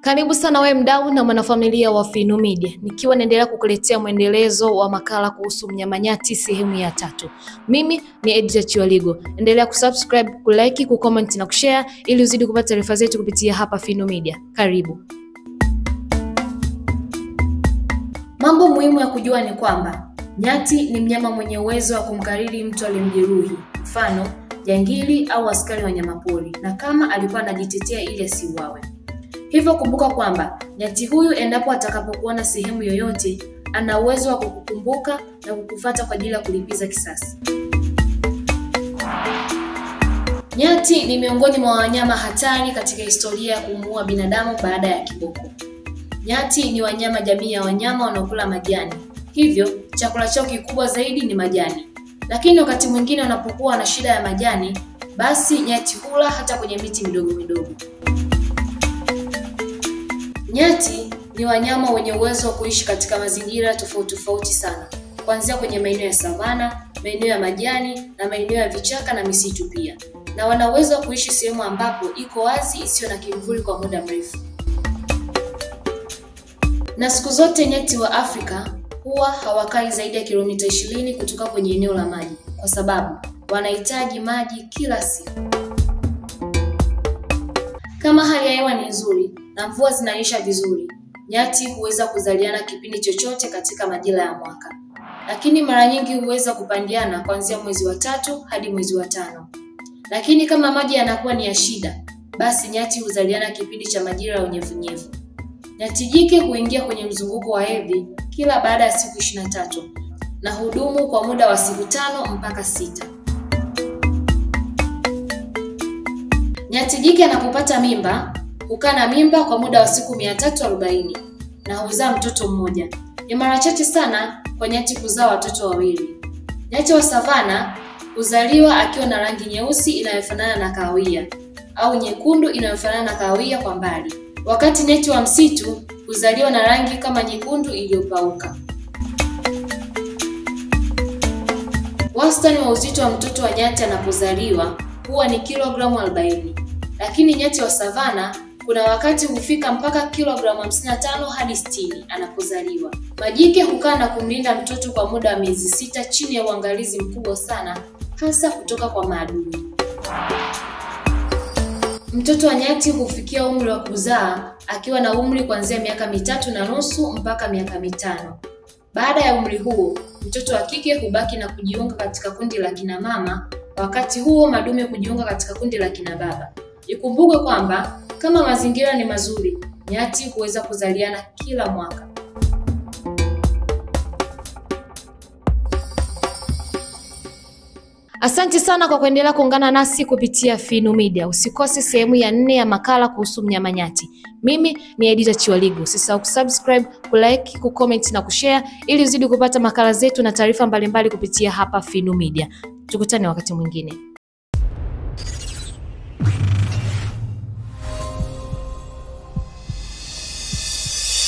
Karibu sana wewe mdau na mwanafamilia wa Finu Media. Nikiwa naendelea kukuletea mwendelezo wa makala kuhusu mnyama nyati sehemu ya 3. Mimi ni Edja Chiwaligo. Endelea kusubscribe, kulike, kucomment na kushare ili uzidi kupata taarifa zetu kupitia hapa Finu Media. Karibu. Mambo muhimu ya kujua ni kwamba nyati ni mnyama mwenye uwezo wa kumkariri mtu aliyemjeruhi, mfano jangili au askari wa wanyamapori, na kama alikuwa anajitetea ili asiuawe. Hivyo kumbuka kwamba nyati huyu endapo atakapokuona sehemu yoyote, ana uwezo wa kukukumbuka na kukufuata kwa ajili ya kulipiza kisasi. Nyati ni miongoni mwa wanyama hatari katika historia ya kumuua binadamu baada ya kiboko. Nyati ni wanyama jamii ya wanyama wanaokula majani. Hivyo chakula chao kikubwa zaidi ni majani. Lakini wakati mwingine wanapokuwa na shida ya majani, basi nyati hula hata kwenye miti midogo midogo. Nyati ni wanyama wenye uwezo wa kuishi katika mazingira tofauti tofauti sana, kuanzia kwenye maeneo ya savana, maeneo ya majani na maeneo ya vichaka na misitu pia. Na wana uwezo wa kuishi sehemu ambapo iko wazi isiyo na kivuli kwa muda mrefu. Na siku zote nyati wa Afrika huwa hawakai zaidi ya kilomita 20 kutoka kwenye eneo la maji, kwa sababu wanahitaji maji kila siku. Kama hali ya hewa ni nzuri na mvua zinanyesha vizuri, nyati huweza kuzaliana kipindi chochote katika majira ya mwaka. Lakini mara nyingi huweza kupandiana kuanzia mwezi wa 3 hadi mwezi wa 5. Lakini kama maji yanakuwa ni ya shida, basi nyati huzaliana kipindi cha majira ya unyevunyevu. Nyati jike huingia kwenye mzunguko wa hedhi kila baada ya siku 23 na hudumu kwa muda wa siku 5 mpaka 6. Nyati jike anapopata mimba, hukaa na mimba kwa muda wa siku 340 na huzaa mtoto mmoja. Ni mara chache sana kwa nyati kuzaa watoto wawili. Nyati wa savana huzaliwa akiwa na rangi nyeusi inayofanana na kahawia au nyekundu inayofanana na kahawia kwa mbali. Wakati nyati wa msitu huzaliwa na rangi kama nyekundu iliyopauka. Wastani wa uzito wa mtoto wa nyati anapozaliwa huwa ni kilogramu 40. Lakini nyati wa savana kuna wakati hufika mpaka kilogramu 55 hadi 60 anapozaliwa. Majike hukaa na kumlinda mtoto kwa muda wa miezi 6 chini ya uangalizi mkubwa sana, hasa kutoka kwa maadui. Mtoto wa nyati hufikia umri wa kuzaa akiwa na umri kuanzia miaka 3.5 mpaka miaka 5. Baada ya umri huo, mtoto wa kike hubaki na kujiunga katika kundi la kina mama, wakati huo madume kujiunga katika kundi la kina baba. Ikumbuke kwamba kama mazingira ni mazuri, nyati huweza kuzaliana kila mwaka. Asante sana kwa kuendelea kuungana nasi kupitia Finu Media. Usikose sehemu ya 4 ya makala kuhusu mnyama nyati. Mimi ni Edja Chiwaligo. Usisahau kusubscribe, kulike, kucomment na kushare ili uzidi kupata makala zetu na taarifa mbalimbali kupitia hapa Finu Media. Tukutane wakati mwingine.